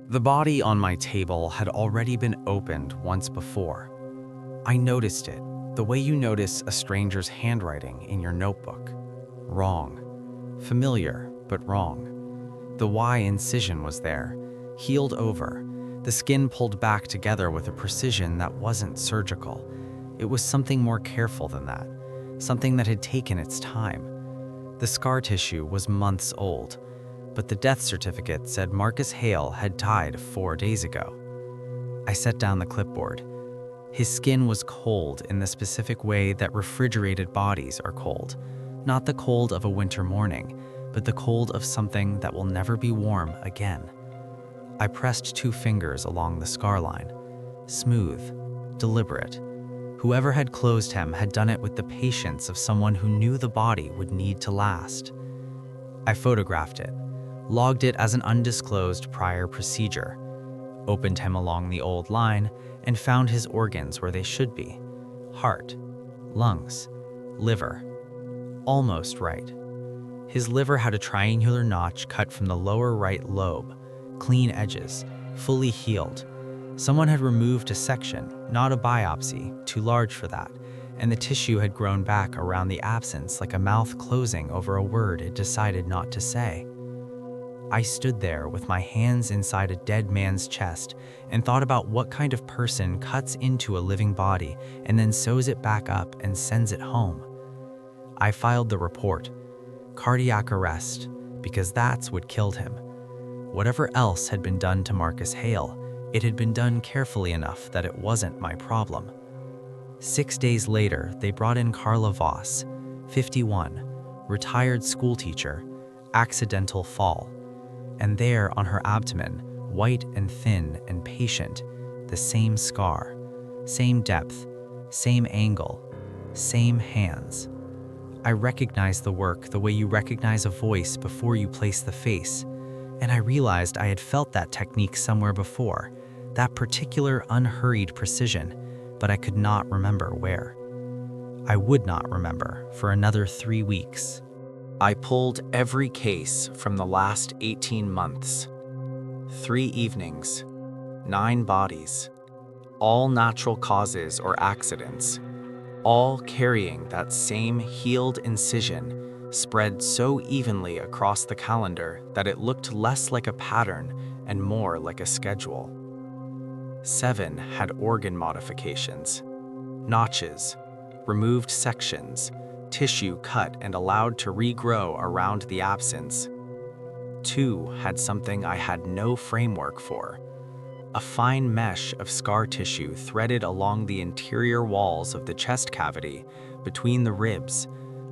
The body on my table had already been opened once before. I noticed it, the way you notice a stranger's handwriting in your notebook. Wrong. Familiar, but wrong. The Y incision was there, healed over, the skin pulled back together with a precision that wasn't surgical. It was something more careful than that, something that had taken its time. The scar tissue was months old, but the death certificate said Marcus Hale had died 4 days ago. I set down the clipboard. His skin was cold in the specific way that refrigerated bodies are cold. Not the cold of a winter morning, but the cold of something that will never be warm again. I pressed 2 fingers along the scar line. Smooth, deliberate. Whoever had closed him had done it with the patience of someone who knew the body would need to last. I photographed it, logged it as an undisclosed prior procedure, opened him along the old line, and found his organs where they should be. Heart, lungs, liver. Almost right. His liver had a triangular notch cut from the lower right lobe, clean edges, fully healed. Someone had removed a section, not a biopsy, too large for that, and the tissue had grown back around the absence like a mouth closing over a word it decided not to say. I stood there with my hands inside a dead man's chest and thought about what kind of person cuts into a living body and then sews it back up and sends it home. I filed the report. Cardiac arrest, because that's what killed him. Whatever else had been done to Marcus Hale, it had been done carefully enough that it wasn't my problem. 6 days later, they brought in Carla Voss, 51, retired schoolteacher, accidental fall. And there on her abdomen, white and thin and patient, the same scar, same depth, same angle, same hands. I recognized the work the way you recognize a voice before you place the face, and I realized I had felt that technique somewhere before, that particular unhurried precision, but I could not remember where. I would not remember for another 3 weeks. I pulled every case from the last 18 months. 3 evenings, 9 bodies, all natural causes or accidents, all carrying that same healed incision spread so evenly across the calendar that it looked less like a pattern and more like a schedule. 7 had organ modifications, notches, removed sections, tissue cut and allowed to regrow around the absence. 2 had something I had no framework for, a fine mesh of scar tissue threaded along the interior walls of the chest cavity between the ribs,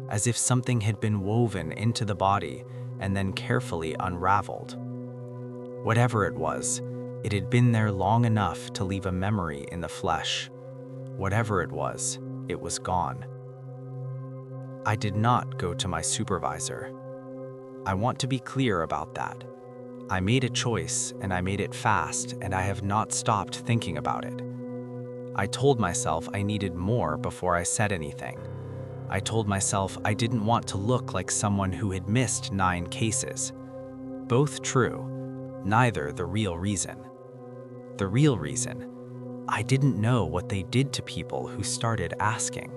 as if something had been woven into the body and then carefully unraveled. Whatever it was, it had been there long enough to leave a memory in the flesh. Whatever it was gone. I did not go to my supervisor. I want to be clear about that. I made a choice, and I made it fast, and I have not stopped thinking about it. I told myself I needed more before I said anything. I told myself I didn't want to look like someone who had missed 9 cases. Both true, neither the real reason. The real reason, I didn't know what they did to people who started asking.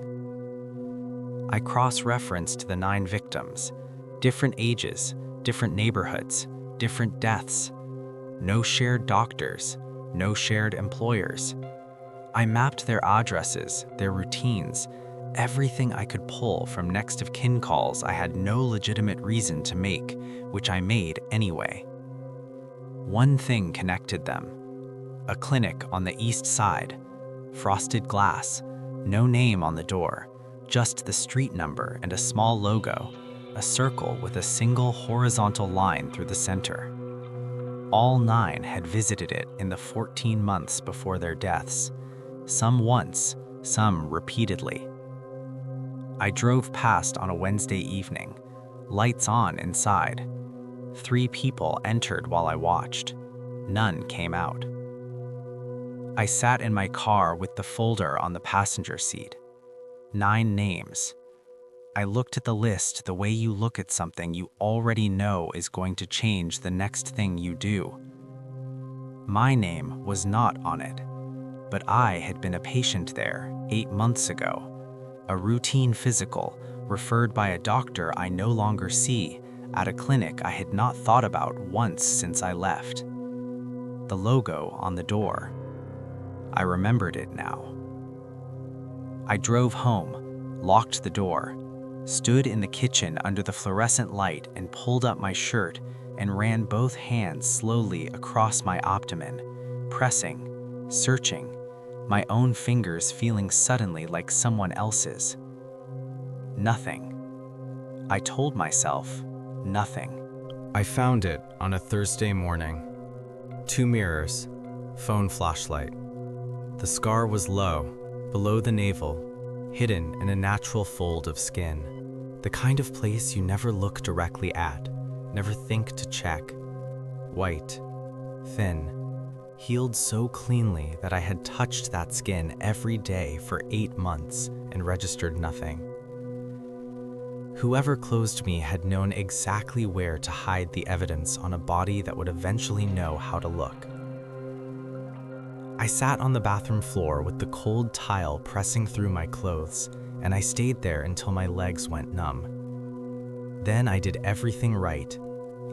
I cross-referenced the 9 victims, different ages, different neighborhoods, different deaths. No shared doctors, no shared employers. I mapped their addresses, their routines, everything I could pull from next of kin calls I had no legitimate reason to make, which I made anyway. One thing connected them. A clinic on the east side, frosted glass, no name on the door, just the street number and a small logo, a circle with a single horizontal line through the center. All 9 had visited it in the 14 months before their deaths, some once, some repeatedly. I drove past on a Wednesday evening, lights on inside. 3 people entered while I watched. None came out. I sat in my car with the folder on the passenger seat. 9 names. I looked at the list the way you look at something you already know is going to change the next thing you do. My name was not on it, but I had been a patient there 8 months ago. A routine physical referred by a doctor I no longer see at a clinic I had not thought about once since I left. The logo on the door. I remembered it now. I drove home, locked the door, stood in the kitchen under the fluorescent light and pulled up my shirt and ran both hands slowly across my abdomen, pressing, searching, my own fingers feeling suddenly like someone else's. Nothing. I told myself, nothing. I found it on a Thursday morning. 2 mirrors, phone flashlight. The scar was low, below the navel, hidden in a natural fold of skin. The kind of place you never look directly at, never think to check. White, thin, healed so cleanly that I had touched that skin every day for 8 months and registered nothing. Whoever closed me had known exactly where to hide the evidence on a body that would eventually know how to look. I sat on the bathroom floor with the cold tile pressing through my clothes, and I stayed there until my legs went numb. Then I did everything right.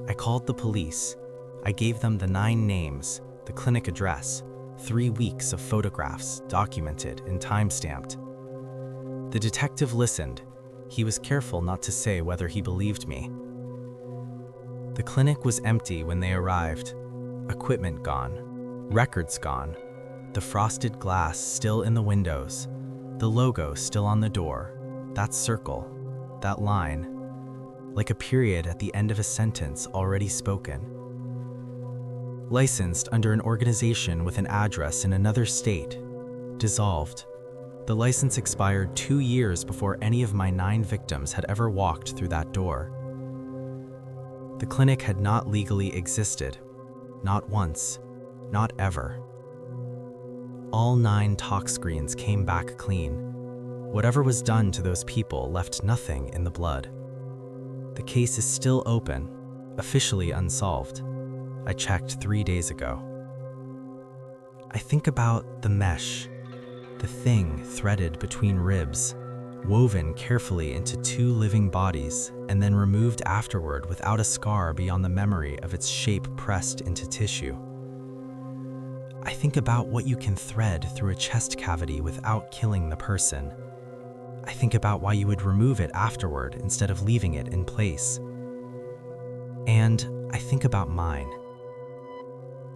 I called the police. I gave them the 9 names, the clinic address, 3 weeks of photographs documented and time-stamped. The detective listened. He was careful not to say whether he believed me. The clinic was empty when they arrived. Equipment gone, records gone, the frosted glass still in the windows, the logo still on the door, that circle, that line, like a period at the end of a sentence already spoken. Licensed under an organization with an address in another state, dissolved. The license expired 2 years before any of my 9 victims had ever walked through that door. The clinic had not legally existed, not once, not ever. All 9 talk screens came back clean. Whatever was done to those people left nothing in the blood. The case is still open, officially unsolved. I checked 3 days ago. I think about the mesh, the thing threaded between ribs, woven carefully into 2 living bodies, and then removed afterward without a scar beyond the memory of its shape pressed into tissue. I think about what you can thread through a chest cavity without killing the person. I think about why you would remove it afterward instead of leaving it in place. And I think about mine.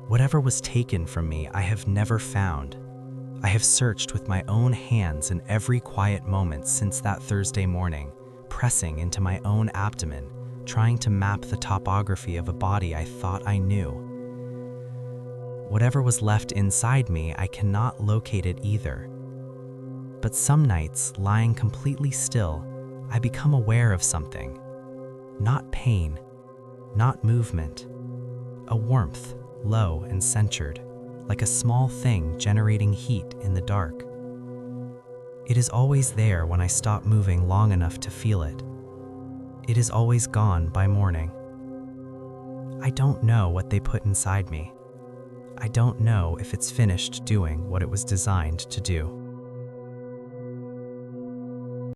Whatever was taken from me, I have never found. I have searched with my own hands in every quiet moment since that Thursday morning, pressing into my own abdomen, trying to map the topography of a body I thought I knew. Whatever was left inside me, I cannot locate it either. But some nights, lying completely still, I become aware of something. Not pain, not movement. A warmth, low and centered, like a small thing generating heat in the dark. It is always there when I stop moving long enough to feel it. It is always gone by morning. I don't know what they put inside me. I don't know if it's finished doing what it was designed to do.